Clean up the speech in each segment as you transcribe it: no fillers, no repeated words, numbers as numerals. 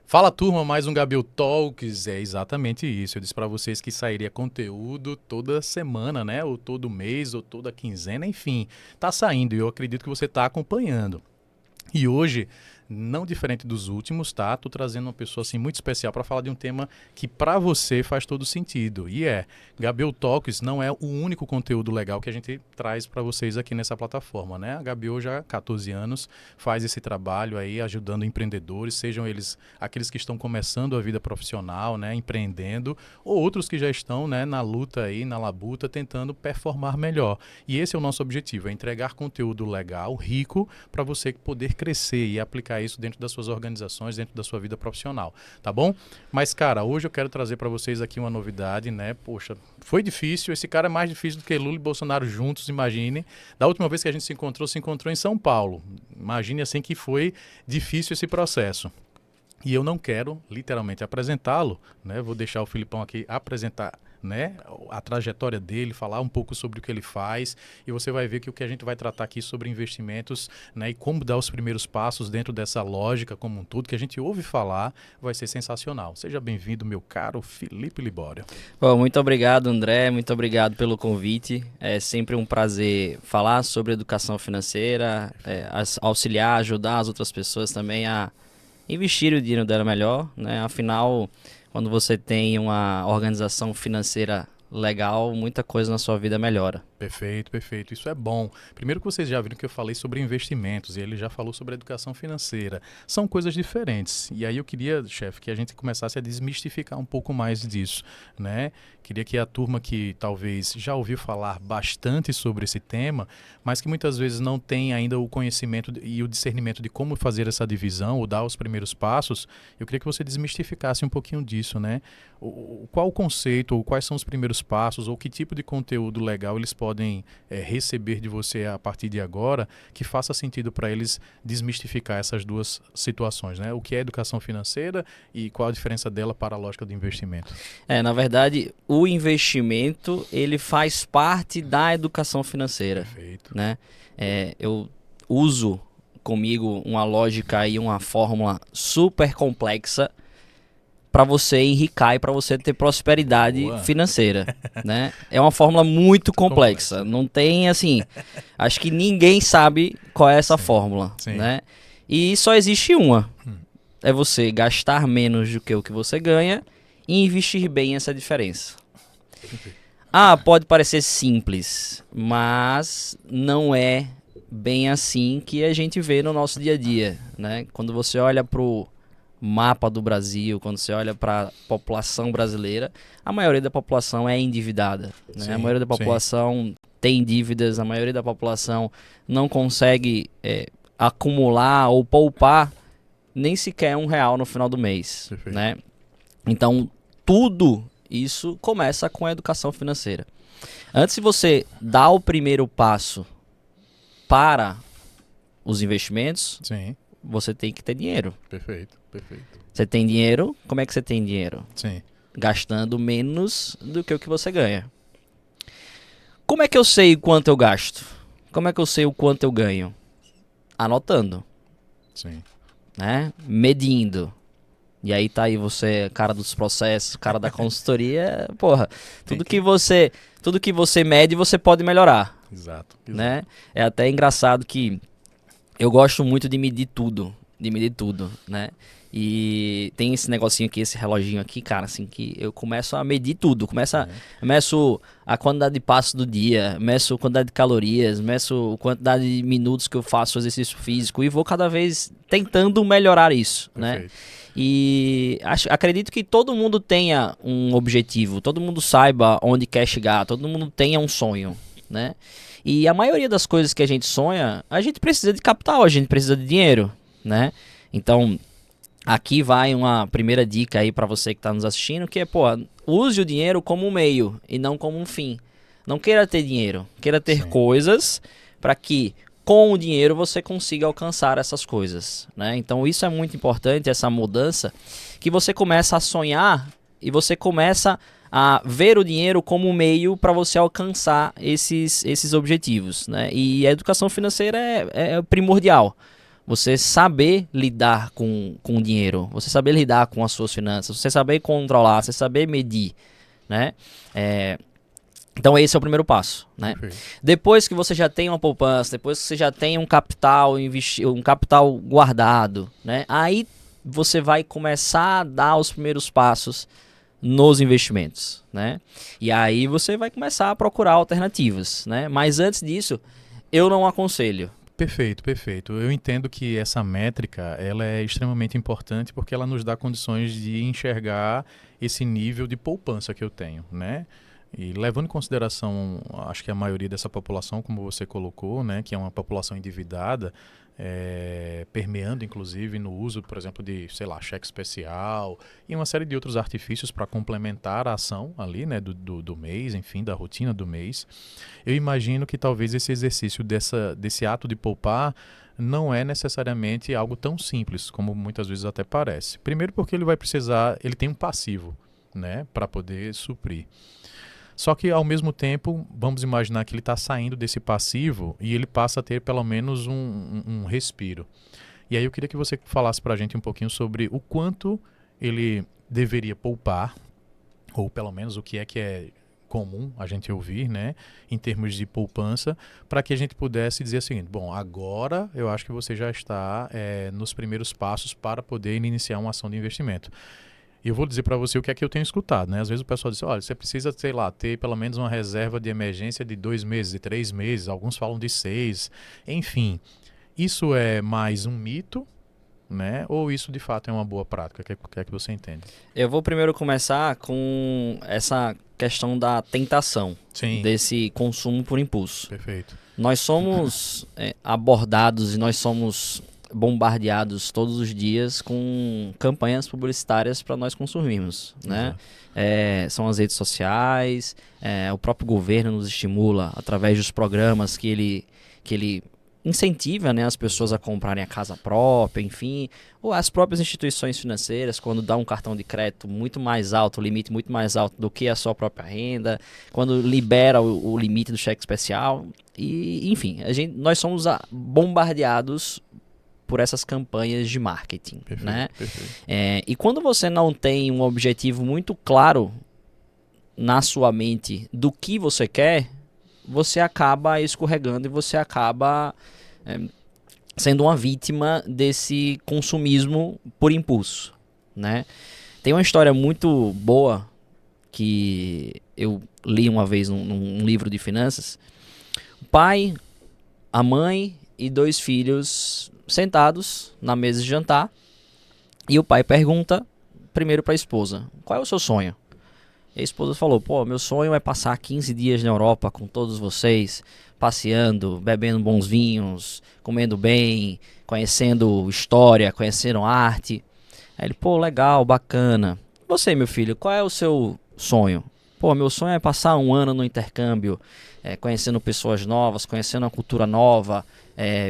Fala turma, mais um Gabriel Talks, é exatamente isso, eu disse para vocês que sairia conteúdo toda semana, né, ou todo mês, ou toda quinzena, enfim, tá saindo e eu acredito que você tá acompanhando. E hoje, não diferente dos últimos, tá? Tô trazendo uma pessoa assim muito especial para falar de um tema que para você faz todo sentido. E Gabriel Talks não é o único conteúdo legal que a gente traz para vocês aqui nessa plataforma, né? A Gabriel já há 14 anos faz esse trabalho aí ajudando empreendedores, sejam eles aqueles que estão começando a vida profissional, né, empreendendo, ou outros que já estão, né, na luta aí, na labuta, tentando performar melhor. E esse é o nosso objetivo, é entregar conteúdo legal, rico, para você poder crescer e aplicar isso dentro das suas organizações, dentro da sua vida profissional, tá bom? Mas, cara, hoje eu quero trazer para vocês aqui uma novidade, né? Poxa, foi difícil, esse cara é mais difícil do que Lula e Bolsonaro juntos, imagine. Da última vez que a gente se encontrou em São Paulo. Imagine assim que foi difícil esse processo. E eu não quero, literalmente, apresentá-lo, né? Vou deixar o Filipão aqui apresentar, né, a trajetória dele, falar um pouco sobre o que ele faz, e você vai ver que o que a gente vai tratar aqui sobre investimentos, né, e como dar os primeiros passos dentro dessa lógica como um todo, que a gente ouve falar, vai ser sensacional. Seja bem-vindo, meu caro Felipe Libório. Bom, muito obrigado, André, muito obrigado pelo convite. É sempre um prazer falar sobre educação financeira, auxiliar, ajudar as outras pessoas também a investir o dinheiro dela melhor, né? Afinal, quando você tem uma organização financeira legal, muita coisa na sua vida melhora. Perfeito, perfeito. Isso é bom. Primeiro que vocês já viram que eu falei sobre investimentos e ele já falou sobre educação financeira. São coisas diferentes. E aí eu queria, chefe, que a gente começasse a desmistificar um pouco mais disso, né? Queria que a turma que talvez já ouviu falar bastante sobre esse tema, mas que muitas vezes não tem ainda o conhecimento e o discernimento de como fazer essa divisão ou dar os primeiros passos, eu queria que você desmistificasse um pouquinho disso, né? Qual o conceito ou quais são os primeiros passos ou que tipo de conteúdo legal eles podem receber de você a partir de agora que faça sentido para eles desmistificar essas duas situações, né? O que é educação financeira e qual a diferença dela para a lógica do investimento? Na verdade, o investimento ele faz parte da educação financeira. Perfeito. Né? Eu uso comigo uma lógica e uma fórmula super complexa para você enricar e para você ter prosperidade financeira, né? É uma fórmula muito complexa. Não tem, assim... Acho que ninguém sabe qual é essa fórmula, né? E só existe uma. É você gastar menos do que o que você ganha e investir bem essa diferença. Pode parecer simples, mas não é bem assim que a gente vê no nosso dia a dia, né? Quando você olha pro mapa do Brasil, quando você olha para a população brasileira, a maioria da população é endividada, né? Sim, a maioria da população tem dívidas, a maioria da população não consegue acumular ou poupar nem sequer R$1 no final do mês, né? Então, tudo isso começa com a educação financeira. Antes de você dar o primeiro passo para os investimentos, você tem que ter dinheiro. Perfeito, perfeito. Você tem dinheiro, como é que você tem dinheiro? Sim. Gastando menos do que o que você ganha. Como é que eu sei quanto eu gasto? Como é que eu sei o quanto eu ganho? Anotando. Sim. Né? Medindo. E aí tá aí você, cara dos processos, cara da consultoria, porra, tudo que você mede, você pode melhorar. Exato. Né? É até engraçado que eu gosto muito de medir tudo, né? E tem esse negocinho aqui, esse reloginho aqui, cara, assim, que eu começo a medir tudo. Meço a quantidade de passos do dia, meço a quantidade de calorias, meço a quantidade de minutos que eu faço exercício físico e vou cada vez tentando melhorar isso, né? E acredito que todo mundo tenha um objetivo, todo mundo saiba onde quer chegar, todo mundo tenha um sonho, né? E a maioria das coisas que a gente sonha, a gente precisa de capital, a gente precisa de dinheiro, né? Então, aqui vai uma primeira dica aí para você que está nos assistindo, que é, use o dinheiro como um meio e não como um fim. Não queira ter dinheiro, queira ter coisas para que, com o dinheiro você consiga alcançar essas coisas, né? Então isso é muito importante, essa mudança, que você começa a sonhar e você começa a ver o dinheiro como um meio para você alcançar esses objetivos, né? E a educação financeira é primordial. Você saber lidar com o dinheiro, você saber lidar com as suas finanças, você saber controlar, você saber medir, né? Então esse é o primeiro passo, né? Depois que você já tem uma poupança, depois que você já tem um capital guardado, né? Aí você vai começar a dar os primeiros passos nos investimentos, né? E aí você vai começar a procurar alternativas, né? Mas antes disso, eu não aconselho. Perfeito, perfeito. Eu entendo que essa métrica ela é extremamente importante porque ela nos dá condições de enxergar esse nível de poupança que eu tenho, né? E levando em consideração, acho que a maioria dessa população, como você colocou, né, que é uma população endividada, permeando inclusive no uso, por exemplo, de, sei lá, cheque especial e uma série de outros artifícios para complementar a ação ali, né, do mês, enfim, da rotina do mês. Eu imagino que talvez esse exercício desse ato de poupar não é necessariamente algo tão simples como muitas vezes até parece. Primeiro porque ele tem um passivo, né, para poder suprir. Só que, ao mesmo tempo, vamos imaginar que ele está saindo desse passivo e ele passa a ter pelo menos um respiro. E aí eu queria que você falasse para a gente um pouquinho sobre o quanto ele deveria poupar, ou pelo menos o que é comum a gente ouvir, né, em termos de poupança, para que a gente pudesse dizer o seguinte: bom, agora eu acho que você já está nos primeiros passos para poder iniciar uma ação de investimento. E eu vou dizer para você o que é que eu tenho escutado, né? Às vezes o pessoal diz, olha, você precisa, sei lá, ter pelo menos uma reserva de emergência de 2 meses, de 3 meses, alguns falam de 6, enfim. Isso é mais um mito, né? Ou isso de fato é uma boa prática? O que é que você entende? Eu vou primeiro começar com essa questão da tentação. Sim. Desse consumo por impulso. Perfeito. Nós somos abordados e nós somos bombardeados todos os dias com campanhas publicitárias para nós consumirmos, né? São as redes sociais, o próprio governo nos estimula através dos programas que ele incentiva, né, as pessoas a comprarem a casa própria, enfim, ou as próprias instituições financeiras, quando dá um cartão de crédito muito mais alto, o limite muito mais alto do que a sua própria renda, quando libera o limite do cheque especial, e enfim, nós somos bombardeados por essas campanhas de marketing, perfeito, né? Perfeito. E quando você não tem um objetivo muito claro na sua mente do que você quer, você acaba escorregando e você acaba sendo uma vítima desse consumismo por impulso, né? Tem uma história muito boa que eu li uma vez num livro de finanças. O pai, a mãe e 2 filhos sentados na mesa de jantar, e o pai pergunta primeiro para a esposa: qual é o seu sonho? E a esposa falou: pô, meu sonho é passar 15 dias na Europa com todos vocês, passeando, bebendo bons vinhos, comendo bem, conhecendo história, conhecendo arte. Aí ele: pô, legal, bacana. Você, meu filho, qual é o seu sonho? Pô, meu sonho é passar 1 ano no intercâmbio, conhecendo pessoas novas, conhecendo uma cultura nova,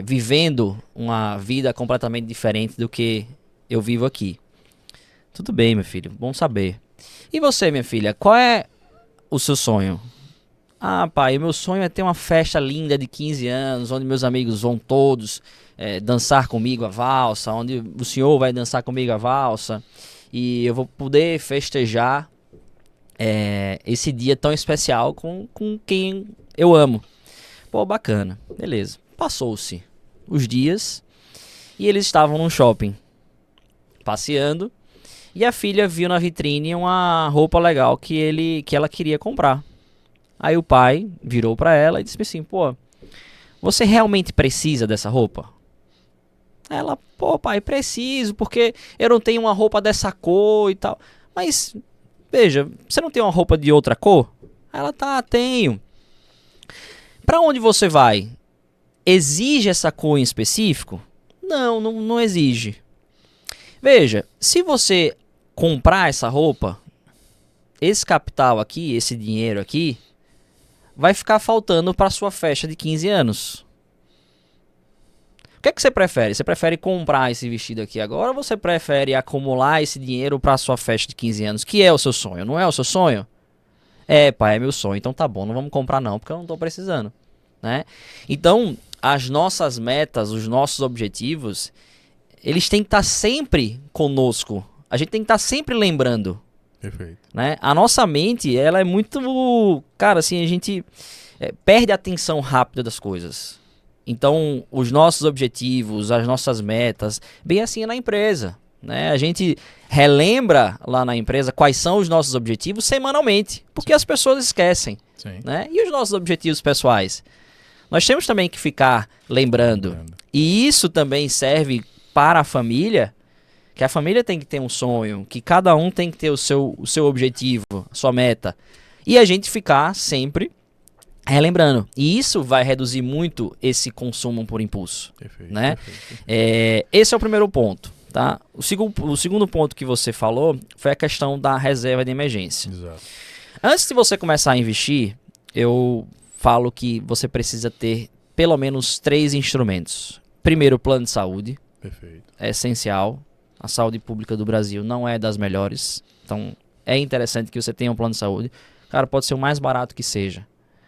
vivendo uma vida completamente diferente do que eu vivo aqui. Tudo bem, meu filho, bom saber. E você, minha filha, qual é o seu sonho? Ah, pai, meu sonho é ter uma festa linda de 15 anos, onde meus amigos vão todos dançar comigo a valsa, onde o senhor vai dançar comigo a valsa, e eu vou poder festejar esse dia tão especial com quem eu amo. Pô, bacana, beleza. Passou-se os dias e eles estavam num shopping, passeando, e a filha viu na vitrine uma roupa legal que ela queria comprar. Aí o pai virou pra ela e disse assim: pô, você realmente precisa dessa roupa? Ela: pô, pai, preciso, porque eu não tenho uma roupa dessa cor e tal. Mas, veja, você não tem uma roupa de outra cor? Ela: tá, tenho. Pra onde você vai? Exige essa cor em específico? Não exige. Veja, se você comprar essa roupa, esse capital aqui, esse dinheiro aqui, vai ficar faltando para sua festa de 15 anos. O que é que você prefere? Você prefere comprar esse vestido aqui agora ou você prefere acumular esse dinheiro para sua festa de 15 anos, que é o seu sonho? Não é o seu sonho? É, pai, é meu sonho. Então tá bom, não vamos comprar não, porque eu não tô precisando, né? Então, as nossas metas, os nossos objetivos, eles têm que estar sempre conosco. A gente tem que estar sempre lembrando. Perfeito. Né? A nossa mente, ela é muito... Cara, assim, a gente perde a atenção rápida das coisas. Então, os nossos objetivos, as nossas metas, bem assim é na empresa. Né? A gente relembra lá na empresa quais são os nossos objetivos semanalmente, porque as pessoas esquecem. Né? E os nossos objetivos pessoais? Nós temos também que ficar lembrando. E isso também serve para a família, que a família tem que ter um sonho, que cada um tem que ter o seu objetivo, a sua meta. E a gente ficar sempre relembrando. E isso vai reduzir muito esse consumo por impulso. Perfeito, né? perfeito. Esse é o primeiro ponto. Tá? O segundo ponto que você falou foi a questão da reserva de emergência. Exato. Antes de você começar a investir, eu falo que você precisa ter pelo menos 3 instrumentos. Primeiro, o plano de saúde. Perfeito. É essencial. A saúde pública do Brasil não é das melhores. Então, é interessante que você tenha um plano de saúde. Cara, pode ser o mais barato que seja.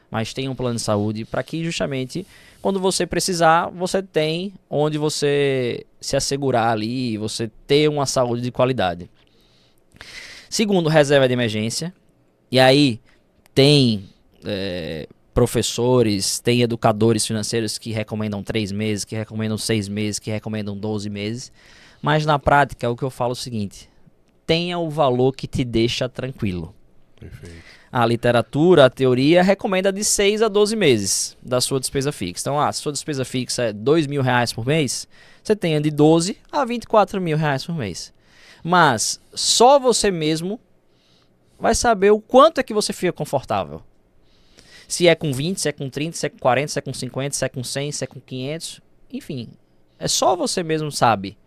Mas tenha um plano de saúde para que justamente quando você precisar, você tem onde você se assegurar ali, você ter uma saúde de qualidade. Segundo, reserva de emergência. E aí tem professores, tem educadores financeiros que recomendam 3 meses, que recomendam 6 meses, que recomendam 12 meses. Mas na prática, o que eu falo é o seguinte: tenha o valor que te deixa tranquilo. Perfeito. A literatura, a teoria, recomenda de 6 a 12 meses da sua despesa fixa. Então, se sua despesa fixa é R$2.000 por mês, você tenha de 12 a R$24.000 por mês. Mas só você mesmo vai saber o quanto é que você fica confortável. Se é com 20, se é com 30, se é com 40, se é com 50, se é com 100, se é com 500. Enfim, é só você mesmo sabe,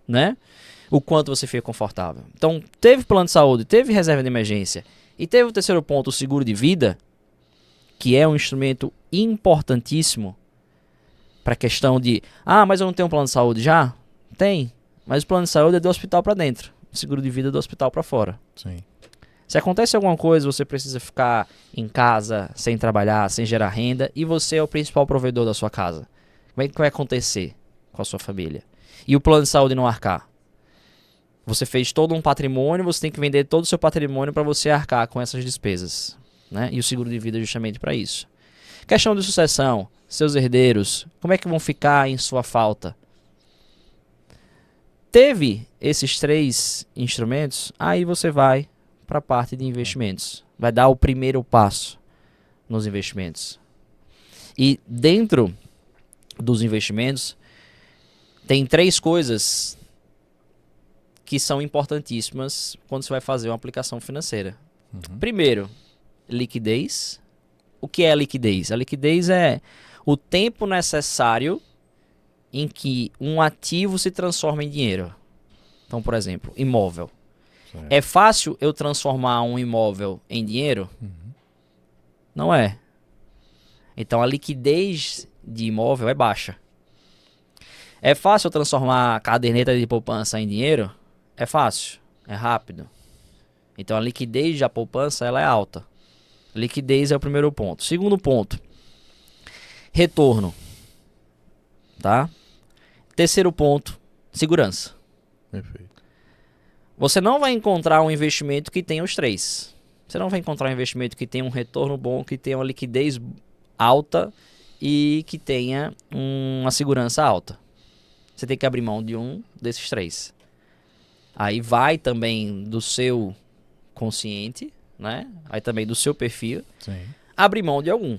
né? O quanto você fica confortável. Então, teve plano de saúde, teve reserva de emergência. E teve o terceiro ponto, o seguro de vida, que é um instrumento importantíssimo para a questão de... mas eu não tenho um plano de saúde já? Tem, mas o plano de saúde é do hospital para dentro. O seguro de vida é do hospital para fora. Sim. Se acontece alguma coisa, você precisa ficar em casa, sem trabalhar, sem gerar renda, e você é o principal provedor da sua casa. Como é que vai acontecer com a sua família? E o plano de saúde não arcar? Você fez todo um patrimônio, você tem que vender todo o seu patrimônio para você arcar com essas despesas. Né? E o seguro de vida é justamente para isso. Questão de sucessão, seus herdeiros, como é que vão ficar em sua falta? Teve esses 3 instrumentos, aí você vai para a parte de investimentos. Vai dar o primeiro passo nos investimentos. E dentro dos investimentos, tem 3 coisas que são importantíssimas quando você vai fazer uma aplicação financeira. Primeiro, liquidez. O que é a liquidez? A liquidez é o tempo necessário em que um ativo se transforma em dinheiro. Então, por exemplo, imóvel. Certo. É fácil eu transformar um imóvel em dinheiro? Não é. Então, a liquidez de imóvel é baixa. É fácil eu transformar a caderneta de poupança em dinheiro? É fácil, é rápido. Então a liquidez da poupança ela é alta. Liquidez é o primeiro ponto. Segundo ponto, retorno. Tá? Terceiro ponto, segurança. Perfeito. Você não vai encontrar um investimento que tenha os 3. Você não vai encontrar um investimento que tenha um retorno bom, que tenha uma liquidez alta e que tenha uma segurança alta. Você tem que abrir mão de um desses 3. Aí vai também do seu consciente, né? Aí também do seu perfil. Sim. Abrir mão de algum.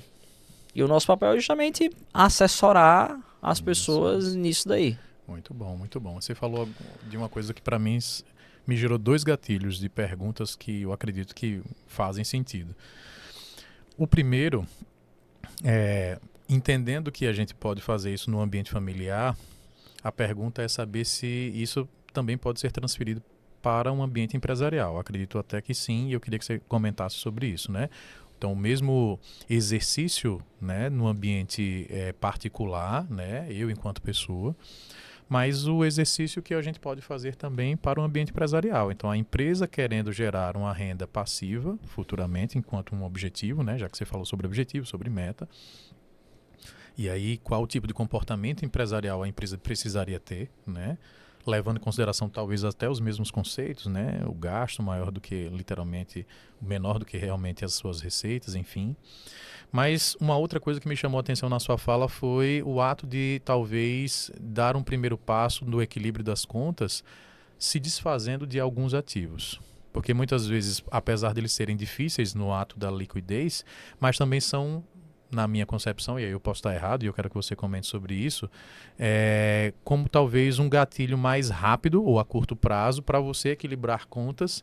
E o nosso papel é justamente assessorar as pessoas nisso daí. Muito bom, muito bom. Você falou de uma coisa que para mim me gerou 2 gatilhos de perguntas que eu acredito que fazem sentido. O primeiro é, entendendo que a gente pode fazer isso no ambiente familiar, a pergunta é saber se isso também pode ser transferido para um ambiente empresarial. Acredito até que sim, e eu queria que você comentasse sobre isso, né? Então, o mesmo exercício, né, no ambiente particular, né, eu enquanto pessoa, mas o exercício que a gente pode fazer também para o ambiente empresarial. Então, a empresa querendo gerar uma renda passiva futuramente, enquanto um objetivo, né, já que você falou sobre objetivo, sobre meta. E aí, qual tipo de comportamento empresarial a empresa precisaria ter, né? Levando em consideração talvez até os mesmos conceitos, né? O gasto maior do que literalmente, menor do que realmente as suas receitas, enfim. Mas uma outra coisa que me chamou a atenção na sua fala foi o ato de talvez dar um primeiro passo no equilíbrio das contas, se desfazendo de alguns ativos. Porque muitas vezes, apesar de eles serem difíceis no ato da liquidez, mas também são, na minha concepção, e aí eu posso estar errado e eu quero que você comente sobre isso, como talvez um gatilho mais rápido ou a curto prazo para você equilibrar contas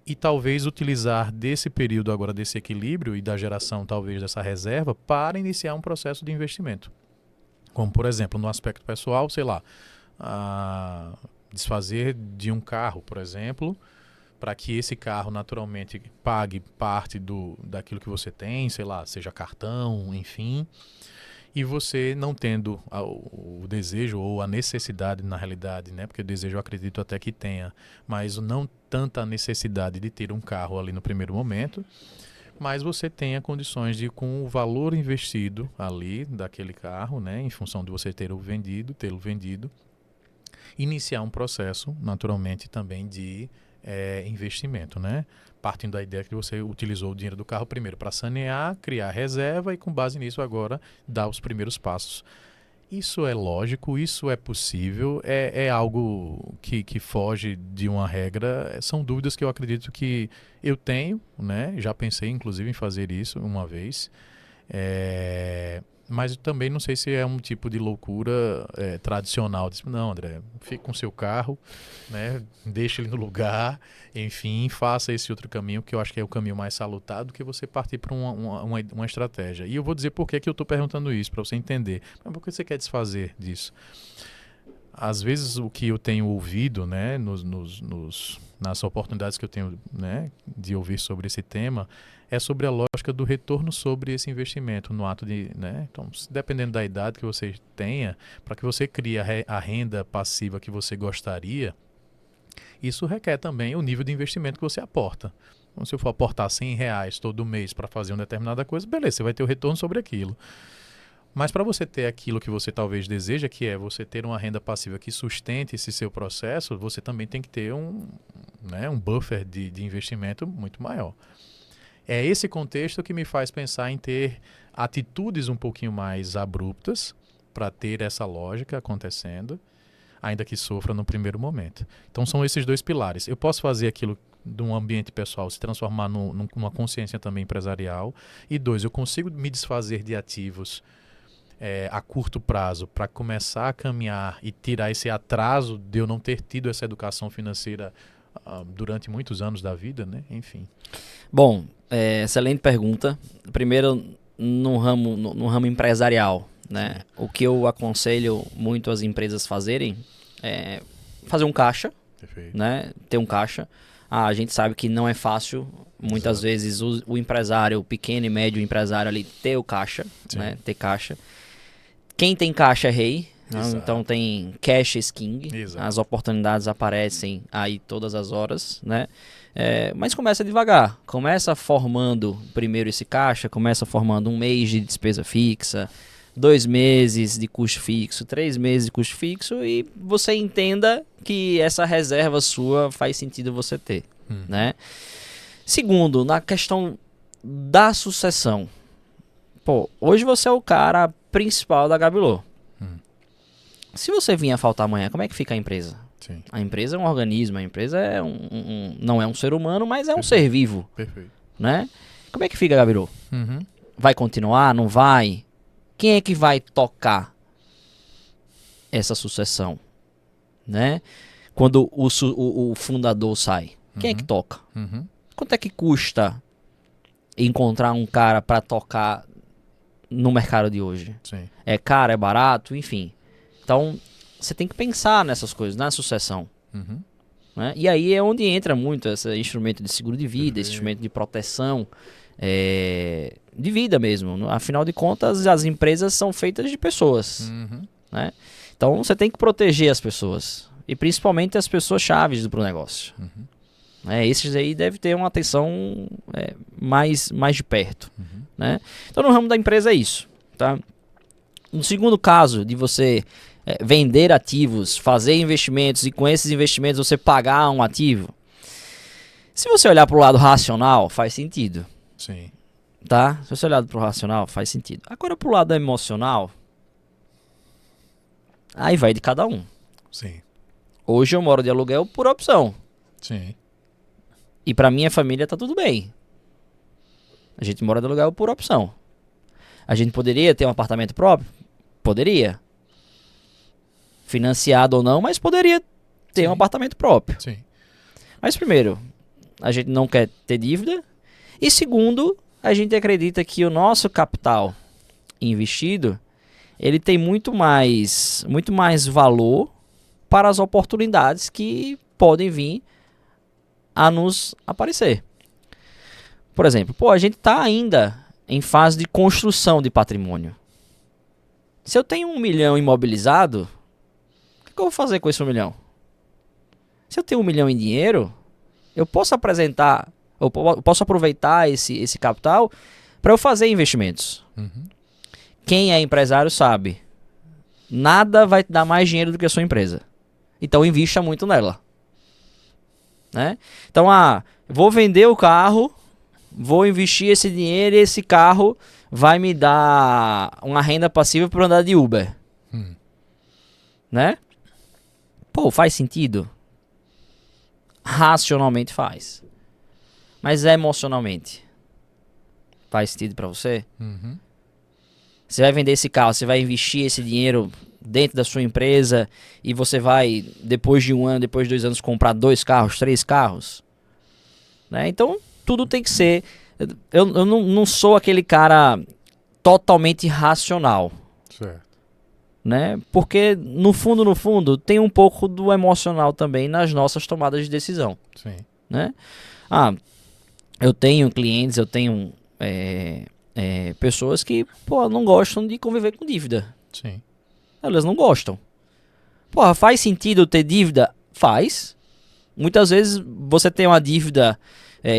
e talvez utilizar desse período agora, desse equilíbrio e da geração talvez dessa reserva para iniciar um processo de investimento. Como, por exemplo, no aspecto pessoal, sei lá, desfazer de um carro, por exemplo, para que esse carro naturalmente pague parte daquilo que você tem, sei lá, seja cartão, enfim, e você não tendo o desejo ou a necessidade, na realidade, né? Porque o desejo eu acredito até que tenha, mas não tanta necessidade de ter um carro ali no primeiro momento, mas você tenha condições de, com o valor investido ali daquele carro, né? Em função de você tê-lo vendido, iniciar um processo, naturalmente, também de investimento, né? Partindo da ideia que você utilizou o dinheiro do carro primeiro para sanear, criar reserva e com base nisso agora dar os primeiros passos. Isso é lógico, isso é possível, é algo que foge de uma regra, são dúvidas que eu acredito que eu tenho, né? Já pensei inclusive em fazer isso uma vez, mas eu também não sei se é um tipo de loucura tradicional. Não, André, fique com seu carro, né? Deixe ele no lugar, enfim, faça esse outro caminho, que eu acho que é o caminho mais salutar do que você partir para uma estratégia. E eu vou dizer por que eu estou perguntando isso, para você entender. Mas por que você quer desfazer disso? Às vezes o que eu tenho ouvido, né, nas oportunidades que eu tenho, né, de ouvir sobre esse tema, é sobre a lógica do retorno sobre esse investimento no ato de, né, então, dependendo da idade que você tenha, para que você crie a renda passiva que você gostaria, isso requer também o nível de investimento que você aporta. Então, se eu for aportar R$100 todo mês para fazer uma determinada coisa, beleza, você vai ter o retorno sobre aquilo. Mas para você ter aquilo que você talvez deseja, que é você ter uma renda passiva que sustente esse seu processo, você também tem que ter um buffer de investimento muito maior. É esse contexto que me faz pensar em ter atitudes um pouquinho mais abruptas para ter essa lógica acontecendo, ainda que sofra no primeiro momento. Então são esses dois pilares. Eu posso fazer aquilo de um ambiente pessoal se transformar numa consciência também empresarial. E dois, eu consigo me desfazer de ativos a curto prazo para começar a caminhar e tirar esse atraso de eu não ter tido essa educação financeira durante muitos anos da vida, né? Enfim. Bom, excelente pergunta. Primeiro, no ramo empresarial, né? O que eu aconselho muito as empresas fazerem é fazer um caixa, né? Ter um caixa. A gente sabe que não é fácil, muitas vezes, o empresário, o pequeno e médio empresário ali, ter o caixa, né? Ter caixa. Quem tem caixa é rei, né? Então tem cash is king. Exato. As oportunidades aparecem aí todas as horas, né? Mas começa devagar, começa formando primeiro esse caixa, começa formando 1 mês de despesa fixa, 2 meses de custo fixo, 3 meses de custo fixo e você entenda que essa reserva sua faz sentido você ter, né? Segundo, na questão da sucessão. Pô, hoje você é o cara principal da Gabilô. Se você vir a faltar amanhã, como é que fica a empresa? Sim. A empresa é um organismo, a empresa não é um ser humano, mas é um ser vivo. Perfeito. Né? Como é que fica a Gabilô? Vai continuar? Não vai? Quem é que vai tocar essa sucessão? Né? Quando o fundador sai, quem é que toca? Quanto é que custa encontrar um cara para tocar no mercado de hoje? Sim. É caro, é barato, enfim. Então, você tem que pensar nessas coisas, na sucessão. Né? E aí é onde entra muito esse instrumento de seguro de vida, esse instrumento de proteção, de vida mesmo. Afinal de contas, as empresas são feitas de pessoas, né? Então você tem que proteger as pessoas, e principalmente as pessoas chaves para o negócio. Esses aí devem ter uma atenção mais de perto, né? Então no ramo da empresa é isso, tá? No segundo caso de você vender ativos, fazer investimentos e com esses investimentos você pagar um ativo, se você olhar para o lado racional, faz sentido. Sim. Tá? Se você olhar para o racional, faz sentido. Agora para o lado emocional, aí vai de cada um. Sim. Hoje eu moro de aluguel por opção. Sim. E para minha família tá tudo bem. A gente mora de aluguel por opção. A gente poderia ter um apartamento próprio? Poderia. Financiado ou não, mas poderia ter um apartamento próprio. Sim. Mas primeiro, a gente não quer ter dívida. E segundo, a gente acredita que o nosso capital investido, ele tem muito mais valor para as oportunidades que podem vir a nos aparecer. Por exemplo, a gente está ainda em fase de construção de patrimônio. Se eu tenho 1 milhão imobilizado, o que eu vou fazer com esse 1 milhão? Se eu tenho 1 milhão em dinheiro, eu posso aproveitar esse capital para eu fazer investimentos. Quem é empresário sabe, nada vai te dar mais dinheiro do que a sua empresa. Então invista muito nela, né? Então, vou vender o carro, vou investir esse dinheiro e esse carro vai me dar uma renda passiva para andar de Uber. Né? Faz sentido? Racionalmente faz. Mas emocionalmente faz sentido para você? Você vai vender esse carro, você vai investir esse dinheiro dentro da sua empresa e você vai, depois de 1 ano, depois de 2 anos, comprar 2 carros, 3 carros? Né? Então, tudo tem que ser... Eu não sou aquele cara totalmente racional. Certo. Né? Porque, no fundo, tem um pouco do emocional também nas nossas tomadas de decisão. Sim. Né? Eu tenho clientes, eu tenho pessoas que não gostam de conviver com dívida. Sim. Elas não gostam. Faz sentido ter dívida? Faz. Muitas vezes você tem uma dívida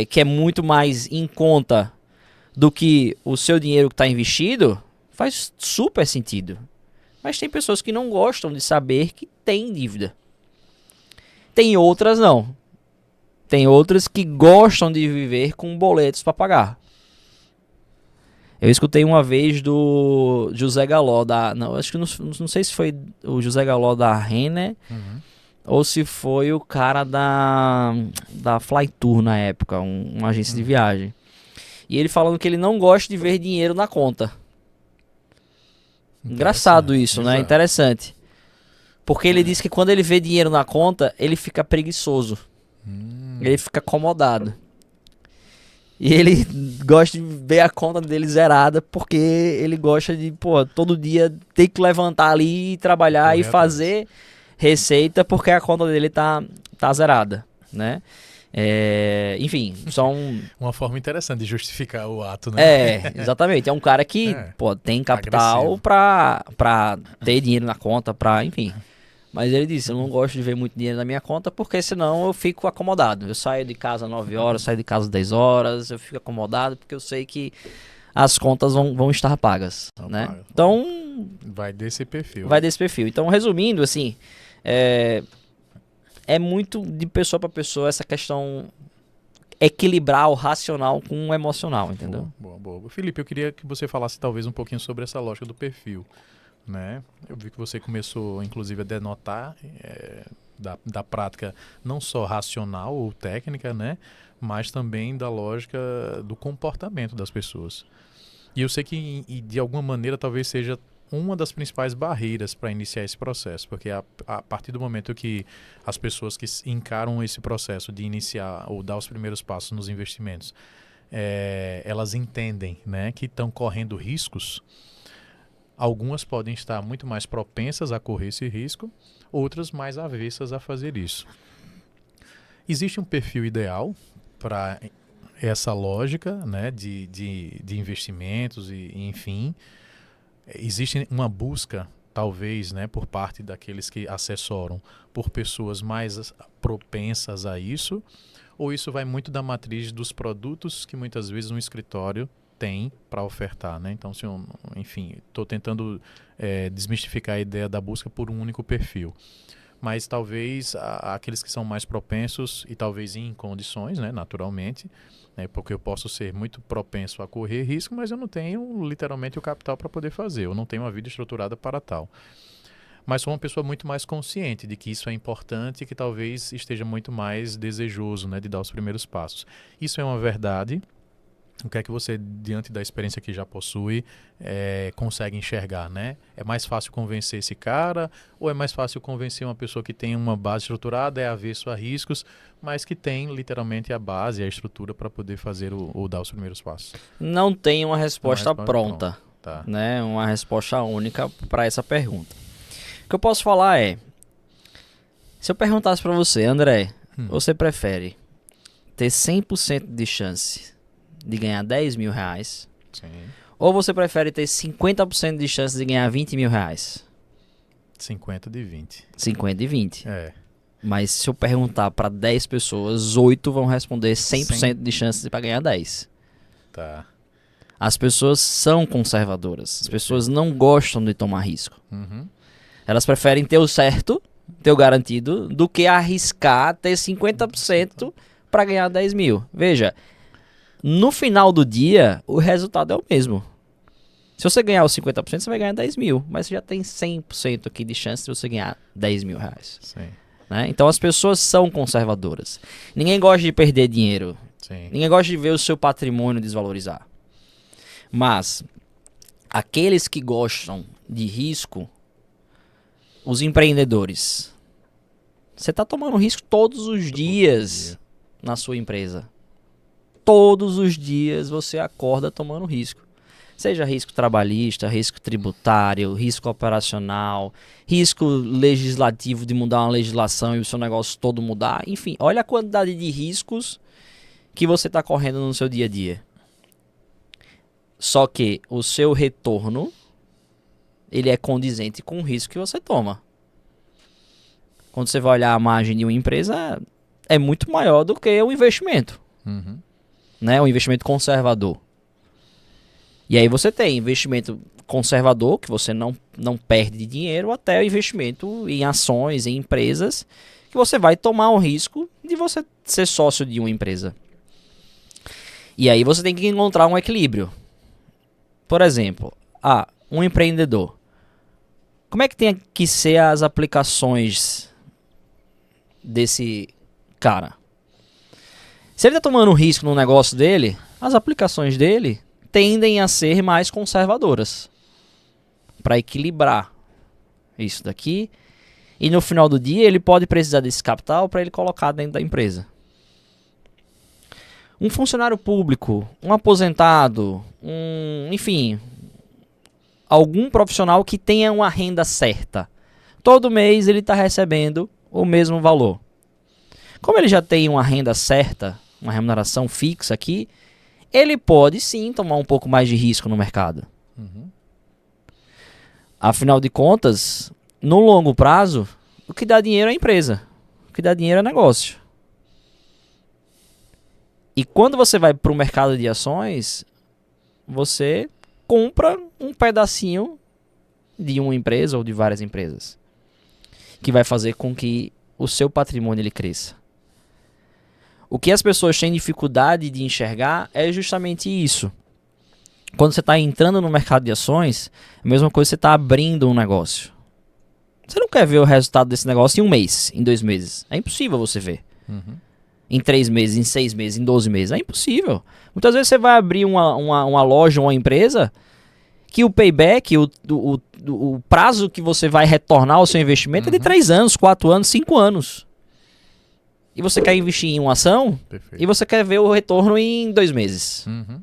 que é muito mais em conta do que o seu dinheiro que está investido, faz super sentido. Mas tem pessoas que não gostam de saber que tem dívida. Tem outras não. Tem outras que gostam de viver com boletos para pagar. Eu escutei uma vez do José Galó acho que não sei se foi o José Galó da Renner ou se foi o cara da Flytour na época, uma agência de viagem. E ele falando que ele não gosta de ver dinheiro na conta. Engraçado isso, né? Interessante. Porque ele disse que quando ele vê dinheiro na conta, ele fica preguiçoso. Ele fica acomodado. E ele gosta de ver a conta dele zerada, porque ele gosta de, todo dia ter que levantar ali e trabalhar e fazer receita, porque a conta dele tá zerada, né? Enfim, uma forma interessante de justificar o ato, né? Exatamente. É um cara que tem capital pra ter dinheiro na conta, enfim. Mas ele disse, eu não gosto de ver muito dinheiro na minha conta, porque senão eu fico acomodado. Eu saio de casa às 9 horas, saio de casa às 10 horas, eu fico acomodado porque eu sei que as contas vão estar pagas, né? Então... Vai desse perfil. Então, resumindo, assim, é muito de pessoa para pessoa essa questão equilibrar o racional com o emocional, entendeu? Boa. Felipe, eu queria que você falasse talvez um pouquinho sobre essa lógica do perfil, né? Eu vi que você começou, inclusive, a denotar da prática não só racional ou técnica, né? Mas também da lógica do comportamento das pessoas. E eu sei que, de alguma maneira, talvez seja uma das principais barreiras para iniciar esse processo, porque a partir do momento que as pessoas que encaram esse processo de iniciar ou dar os primeiros passos nos investimentos, elas entendem, né, que estão correndo riscos. Algumas podem estar muito mais propensas a correr esse risco, outras mais avessas a fazer isso. Existe um perfil ideal para essa lógica, né, de investimentos e enfim, existe uma busca, talvez, né, por parte daqueles que assessoram, por pessoas mais propensas a isso, ou isso vai muito da matriz dos produtos que muitas vezes um escritório tem para ofertar, né? Então, enfim, estou tentando desmistificar a ideia da busca por um único perfil. Mas talvez aqueles que são mais propensos e talvez em condições, né, naturalmente, né, porque eu posso ser muito propenso a correr risco, mas eu não tenho literalmente o capital para poder fazer, eu não tenho uma vida estruturada para tal. Mas sou uma pessoa muito mais consciente de que isso é importante e que talvez esteja muito mais desejoso, né, de dar os primeiros passos. Isso é uma verdade. O que é que você, diante da experiência que já possui, consegue enxergar, né? É mais fácil convencer esse cara ou é mais fácil convencer uma pessoa que tem uma base estruturada, é avesso a riscos, mas que tem literalmente a base, a estrutura para poder fazer ou dar os primeiros passos? Não tem uma resposta pronta, tá, né? Uma resposta única para essa pergunta. O que eu posso falar é, se eu perguntasse para você, André, você prefere ter 100% de chance de ganhar 10 mil reais? Sim. Ou você prefere ter 50% de chance de ganhar 20 mil reais? 50 de 20. 50 de 20. É. Mas se eu perguntar para 10 pessoas, 8 vão responder 100% de chance para ganhar 10. Tá. As pessoas são conservadoras. As pessoas não gostam de tomar risco. Uhum. Elas preferem ter o certo, ter o garantido, do que arriscar ter 50% para ganhar 10 mil. Veja, no final do dia, o resultado é o mesmo. Se você ganhar os 50%, você vai ganhar 10 mil. Mas você já tem 100% aqui de chance de você ganhar 10 mil reais. Sim. Né? Então as pessoas são conservadoras. Ninguém gosta de perder dinheiro. Sim. Ninguém gosta de ver o seu patrimônio desvalorizar. Mas aqueles que gostam de risco, os empreendedores, você está tomando risco todos os dias na sua empresa. Todos os dias você acorda tomando risco. Seja risco trabalhista, risco tributário, risco operacional, risco legislativo de mudar uma legislação e o seu negócio todo mudar. Enfim, olha a quantidade de riscos que você está correndo no seu dia a dia. Só que o seu retorno, ele é condizente com o risco que você toma. Quando você vai olhar a margem de uma empresa, é muito maior do que o investimento. Uhum. Né? O investimento conservador. E aí você tem investimento conservador, que você não perde dinheiro, até o investimento em ações, em empresas, que você vai tomar o risco de você ser sócio de uma empresa. E aí você tem que encontrar um equilíbrio. Por exemplo, um empreendedor. Como é que tem que ser as aplicações desse cara? Se ele está tomando risco no negócio dele, as aplicações dele tendem a ser mais conservadoras para equilibrar isso daqui. E no final do dia ele pode precisar desse capital para ele colocar dentro da empresa. Um funcionário público, um aposentado, enfim, algum profissional que tenha uma renda certa. Todo mês ele está recebendo o mesmo valor. Como ele já tem uma renda certa, uma remuneração fixa aqui, ele pode sim tomar um pouco mais de risco no mercado. Uhum. Afinal de contas, no longo prazo, o que dá dinheiro é a empresa. O que dá dinheiro é negócio. E quando você vai para o mercado de ações, você compra um pedacinho de uma empresa ou de várias empresas, que vai fazer com que o seu patrimônio ele cresça. O que as pessoas têm dificuldade de enxergar é justamente isso. Quando você está entrando no mercado de ações, é a mesma coisa que você está abrindo um negócio. Você não quer ver o resultado desse negócio em um mês, em 2 meses. É impossível você ver. Uhum. Em 3 meses, em 6 meses, em 12 meses. É impossível. Muitas vezes você vai abrir uma loja, uma empresa, que o payback, o prazo que você vai retornar ao seu investimento é de 3 anos, 4 anos, 5 anos. E você quer investir em uma ação, Perfeito. E você quer ver o retorno em 2 meses. Uhum.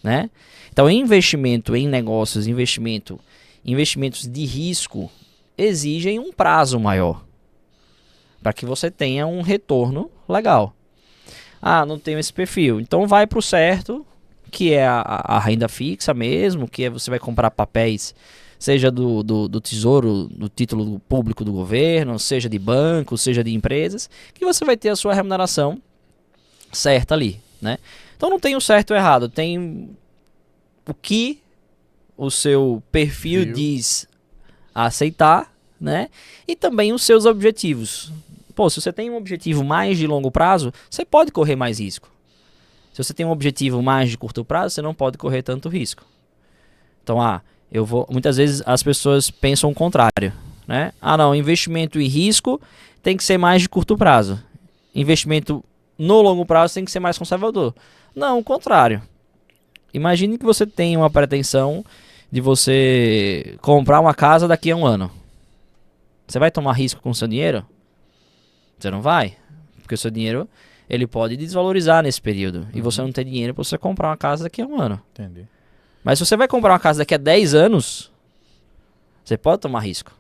Né? Então, investimento em negócios, investimentos de risco, exigem um prazo maior para que você tenha um retorno legal. Ah, não tenho esse perfil. Então vai para o certo, que é a renda fixa mesmo, que é você vai comprar papéis, seja do tesouro, do título público do governo, seja de banco, seja de empresas, que você vai ter a sua remuneração certa ali, né? Então não tem o certo ou errado, tem o que o seu perfil diz aceitar, né? E também os seus objetivos. Pô, se você tem um objetivo mais de longo prazo, você pode correr mais risco. Se você tem um objetivo mais de curto prazo, você não pode correr tanto risco. Então, muitas vezes as pessoas pensam o contrário, né? Ah, não, investimento e risco tem que ser mais de curto prazo. Investimento no longo prazo tem que ser mais conservador. Não, o contrário. Imagine que você tem uma pretensão de você comprar uma casa daqui a um ano. Você vai tomar risco com o seu dinheiro? Você não vai, porque o seu dinheiro ele pode desvalorizar nesse período. E você não tem dinheiro para você comprar uma casa daqui a um ano. Entendi. Mas se você vai comprar uma casa daqui a 10 anos, você pode tomar risco.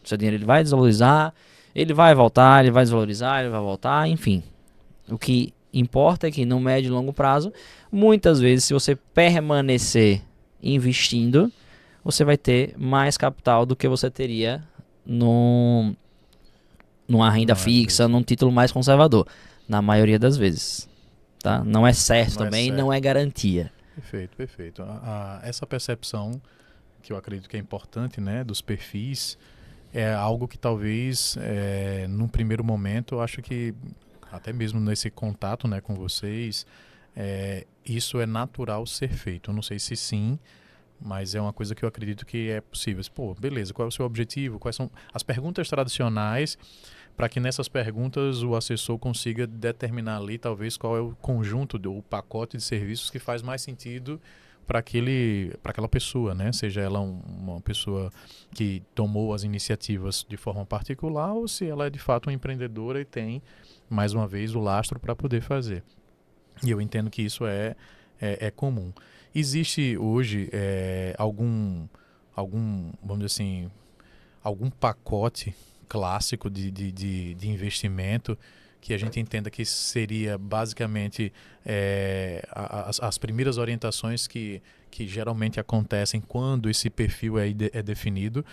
O seu dinheiro ele vai desvalorizar, ele vai voltar, ele vai desvalorizar, ele vai voltar, enfim. O que importa é que no médio e longo prazo, muitas vezes, se você permanecer investindo, você vai ter mais capital do que você teria numa renda fixa, num título mais conservador. Na maioria das vezes. Tá? Não é certo também, não é garantia. Perfeito, perfeito. Essa percepção, que eu acredito que é importante, né, dos perfis, é algo que talvez, num primeiro momento, eu acho que, até mesmo nesse contato, né, com vocês, isso é natural ser feito. Eu não sei se sim, mas é uma coisa que eu acredito que é possível. Pô, beleza, qual é o seu objetivo? Quais são as perguntas tradicionais, para que nessas perguntas o assessor consiga determinar ali, talvez, qual é o conjunto, o pacote de serviços que faz mais sentido para aquela pessoa, né? Seja ela uma pessoa que tomou as iniciativas de forma particular ou se ela é de fato uma empreendedora e tem, mais uma vez, o lastro para poder fazer. E eu entendo que isso é comum. Existe hoje vamos dizer assim, algum pacote clássico de investimento que a gente entenda que seria basicamente as primeiras orientações que geralmente acontecem quando esse perfil é definido.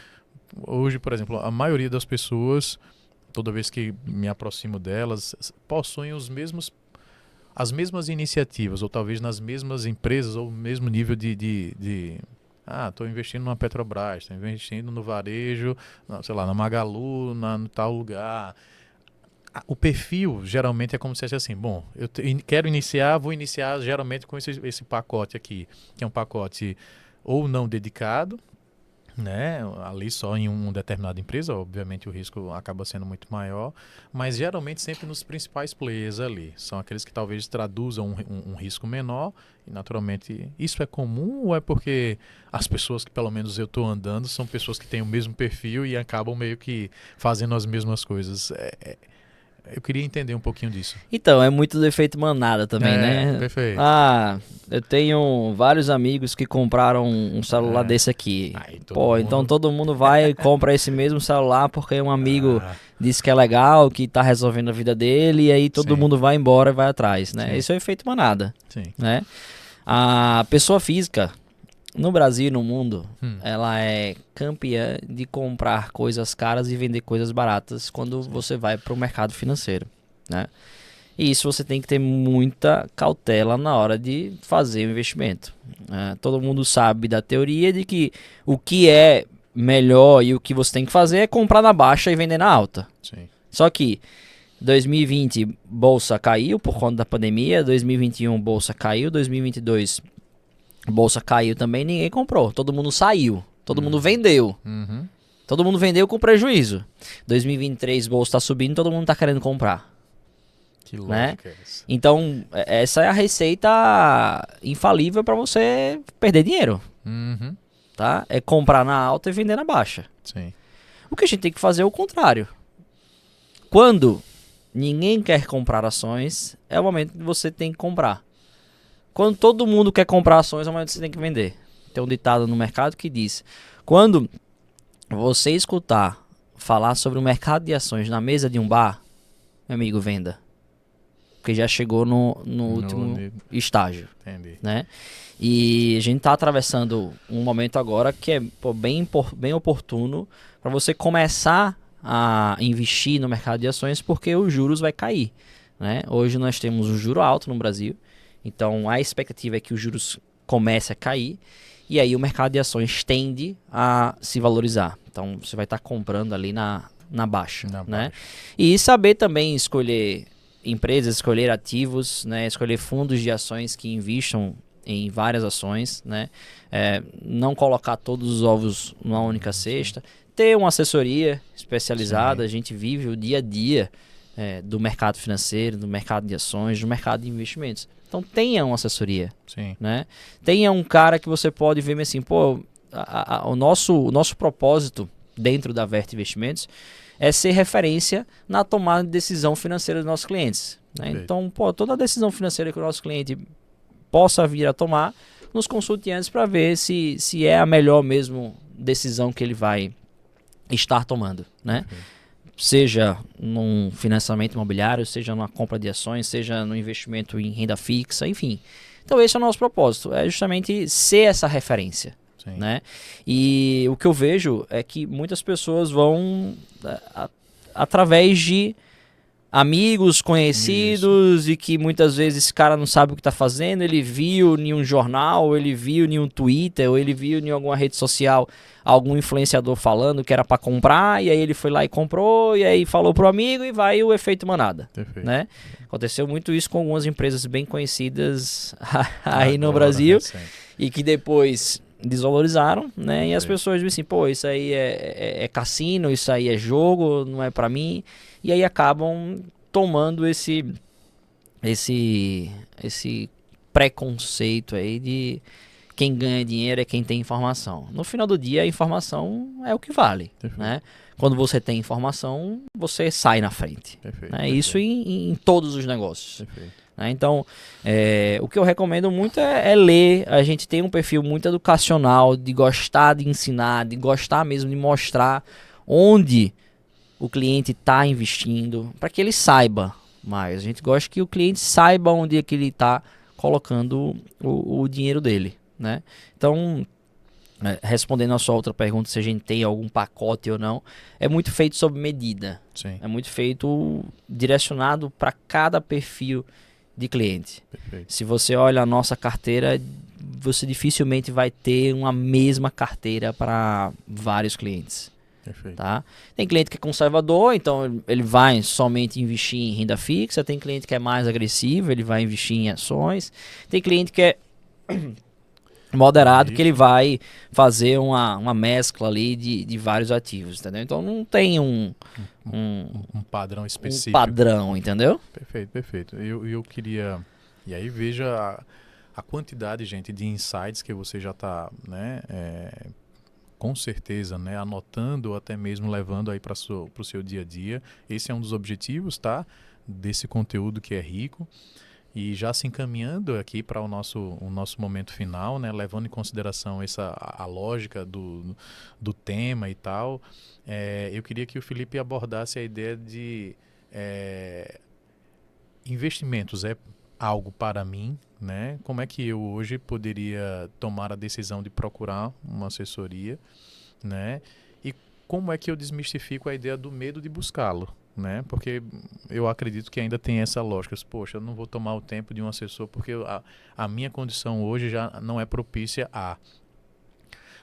Hoje, por exemplo, a maioria das pessoas, toda vez que me aproximo delas, possuem as mesmas iniciativas, ou talvez nas mesmas empresas, ou no mesmo nível estou investindo na Petrobras, estou investindo no varejo, sei lá, na Magalu, no tal lugar. O perfil geralmente é como se fosse assim, bom, eu quero iniciar, vou iniciar geralmente com esse pacote aqui, que é um pacote ou não dedicado, né, ali só em uma determinada empresa, obviamente o risco acaba sendo muito maior, mas geralmente sempre nos principais players ali, são aqueles que talvez traduzam um risco menor, e naturalmente isso é comum ou é porque as pessoas que pelo menos eu estou andando são pessoas que têm o mesmo perfil e acabam meio que fazendo as mesmas coisas? Eu queria entender um pouquinho disso. Então, é muito do efeito manada também, né? Perfeito. Eu tenho vários amigos que compraram um celular desse aqui. Então todo mundo vai e compra esse mesmo celular porque um amigo disse que é legal, que tá resolvendo a vida dele, e aí todo mundo vai embora e vai atrás, né? Sim. Isso é o efeito manada. Sim. Né? A pessoa física, no Brasil e no mundo, ela é campeã de comprar coisas caras e vender coisas baratas quando você vai para o mercado financeiro, né? E isso você tem que ter muita cautela na hora de fazer o investimento. Todo mundo sabe da teoria de que o que é melhor e o que você tem que fazer é comprar na baixa e vender na alta. Sim. Só que 2020 bolsa caiu por conta da pandemia, 2021 bolsa caiu, 2022 bolsa caiu também, ninguém comprou. Todo mundo saiu. Todo mundo vendeu. Uhum. Todo mundo vendeu com prejuízo. 2023 bolsa está subindo, todo mundo está querendo comprar. Que lógica é essa? Então, essa é a receita infalível para você perder dinheiro. Uhum. Tá? É comprar na alta e vender na baixa. Sim. O que a gente tem que fazer é o contrário. Quando ninguém quer comprar ações, é o momento que você tem que comprar. Quando todo mundo quer comprar ações, é o momento que você tem que vender. Tem um ditado no mercado que diz: quando você escutar falar sobre o mercado de ações na mesa de um bar, meu amigo, venda. porque já chegou no último estágio. Entendi. Né? E a gente está atravessando um momento agora que é bem oportuno para você começar a investir no mercado de ações, porque os juros vai cair. Né? Hoje nós temos um juro alto no Brasil, então a expectativa é que os juros comece a cair, e aí o mercado de ações tende a se valorizar. Então você vai estar comprando ali na baixa. Né? E saber também escolher empresas, escolher ativos, né? Escolher fundos de ações que investam em várias ações, né? Não colocar todos os ovos numa única cesta, ter uma assessoria especializada. Sim. A gente vive o dia a dia do mercado financeiro, do mercado de ações, do mercado de investimentos. Então tenha uma assessoria. Sim. Né? Tenha um cara que você pode ver assim, pô, o nosso propósito dentro da Vert Investimentos é ser referência na tomada de decisão financeira dos nossos clientes. Né? Então, toda a decisão financeira que o nosso cliente possa vir a tomar, nos consulte antes para ver se é a melhor mesmo decisão que ele vai estar tomando. Né? Seja num financiamento imobiliário, seja na compra de ações, seja no investimento em renda fixa, enfim. Então esse é o nosso propósito, é justamente ser essa referência. Né? E o que eu vejo é que muitas pessoas vão através de amigos, conhecidos. Isso. E que muitas vezes esse cara não sabe o que está fazendo, ele viu em um jornal, ele viu em um Twitter, ou ele viu em alguma rede social algum influenciador falando que era para comprar, e aí ele foi lá e comprou, e aí falou pro amigo e vai o efeito manada. Né? Aconteceu muito isso com algumas empresas bem conhecidas aí no Brasil, e que depois desvalorizaram, né? E as pessoas dizem assim, pô, isso aí é cassino, isso aí é jogo, não é para mim. E aí acabam tomando esse preconceito aí de quem ganha dinheiro é quem tem informação. No final do dia, a informação é o que vale, né? Quando você tem informação, você sai na frente. Né? Isso em todos os negócios. Né? Então, o que eu recomendo muito é ler. A gente tem um perfil muito educacional, de gostar de ensinar, de gostar mesmo de mostrar onde o cliente está investindo, para que ele saiba mais. A gente gosta que o cliente saiba onde é que ele está colocando o dinheiro dele. Né? Então, respondendo a sua outra pergunta, se a gente tem algum pacote ou não, é muito feito sob medida. Sim. É muito feito direcionado para cada perfil de cliente. Perfeito. Se você olha a nossa carteira, você dificilmente vai ter uma mesma carteira para vários clientes. Perfeito. Tá? Tem cliente que é conservador, então ele vai somente investir em renda fixa. Tem cliente que é mais agressivo, ele vai investir em ações. Tem cliente que é moderado, que ele vai fazer uma mescla ali de vários ativos, entendeu? Então não tem um padrão específico. Um padrão, entendeu? Perfeito. Eu queria... E aí veja a quantidade, gente, de insights que você já está, né, com certeza, né, anotando ou até mesmo levando aí para o seu dia a dia. Esse é um dos objetivos, tá? Desse conteúdo que é rico. E já se encaminhando aqui para o nosso momento final, né, levando em consideração a lógica do tema e tal, eu queria que o Felipe abordasse a ideia de investimentos é algo para mim, né? Como é que eu hoje poderia tomar a decisão de procurar uma assessoria, né? E como é que eu desmistifico a ideia do medo de buscá-lo? Né? Porque eu acredito que ainda tem essa lógica. Poxa, eu não vou tomar o tempo de um assessor porque a minha condição hoje já não é propícia a.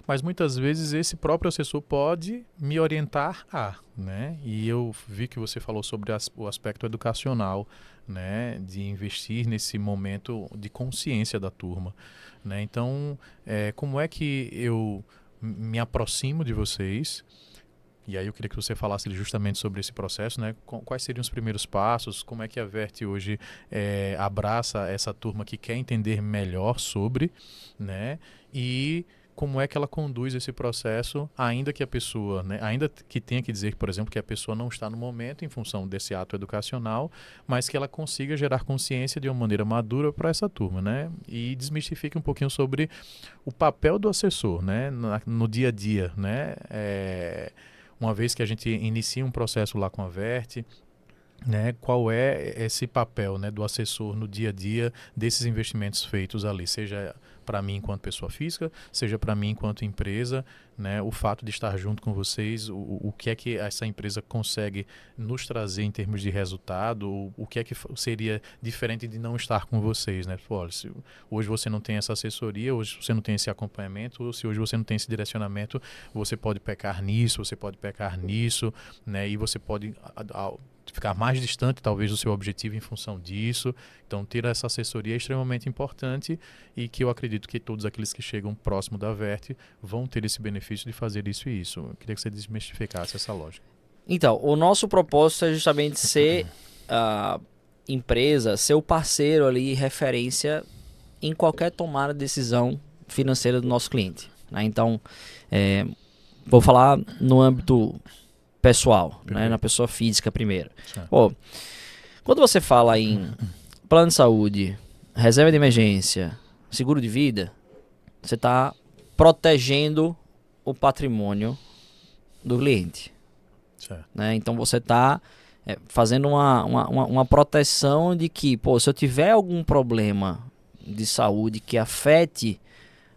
Mas muitas vezes esse próprio assessor pode me orientar a, né? E eu vi que você falou sobre o aspecto educacional, né? De investir nesse momento de consciência da turma, né? Então, como é que eu me aproximo de vocês? E aí eu queria que você falasse justamente sobre esse processo, né? Quais seriam os primeiros passos? Como é que a Vert hoje abraça essa turma que quer entender melhor sobre, né? E como é que ela conduz esse processo, ainda que a pessoa, né? Ainda que tenha que dizer, por exemplo, que a pessoa não está no momento em função desse ato educacional, mas que ela consiga gerar consciência de uma maneira madura para essa turma, né? E desmistifique um pouquinho sobre o papel do assessor, né? No dia a dia, né? Uma vez que a gente inicia um processo lá com a Vert, né, qual é esse papel, né, do assessor no dia a dia desses investimentos feitos ali, seja para mim enquanto pessoa física, seja para mim enquanto empresa, né, o fato de estar junto com vocês, o que é que essa empresa consegue nos trazer em termos de resultado, o que é que seria diferente de não estar com vocês, né? Pô, olha, se hoje você não tem essa assessoria, hoje você não tem esse acompanhamento, ou se hoje você não tem esse direcionamento, você pode pecar nisso, você pode pecar nisso, né, e você pode ficar mais distante talvez do seu objetivo em função disso. Então ter essa assessoria é extremamente importante e que eu acredito que todos aqueles que chegam próximo da Verte vão ter esse benefício de fazer isso e isso. Eu queria que você desmistificasse essa lógica. Então, o nosso propósito é justamente ser a empresa, ser o parceiro ali, referência em qualquer tomada de decisão financeira do nosso cliente, né? Então, vou falar no âmbito pessoal, né, na pessoa física primeiro. Pô, quando você fala em plano de saúde, reserva de emergência, seguro de vida, você está protegendo o patrimônio do cliente. Né? Então você está fazendo uma proteção de que, pô, se eu tiver algum problema de saúde que afete